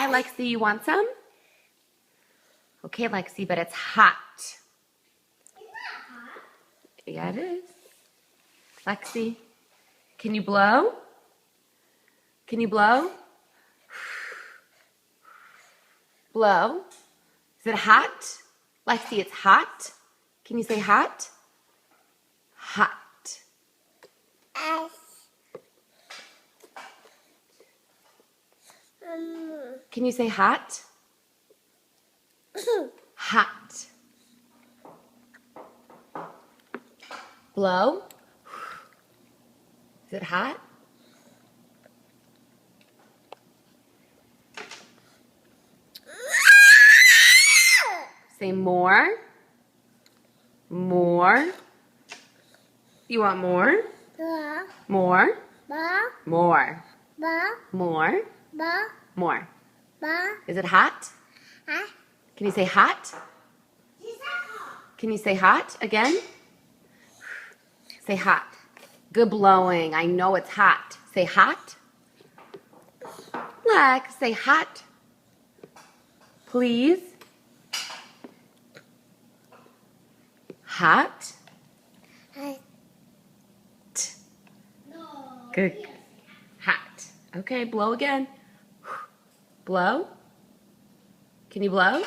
Hi, Lexi, you want some? Okay, Lexi, but it's hot. Yeah, it is. Lexi, can you blow? Can you blow? Blow. Is it hot? Lexi, it's hot. Can you say hot? Hot. Can you say hot? Hot. Blow. Is it hot? Say more. More. You want more? More. More. More. More. Is it hot? Can you say hot? Can you say hot again? Say hot. Good blowing. I know it's hot. Say hot. Lex, say hot. Please. Hot. Good. Hot. Okay, blow again. Blow. Can you blow?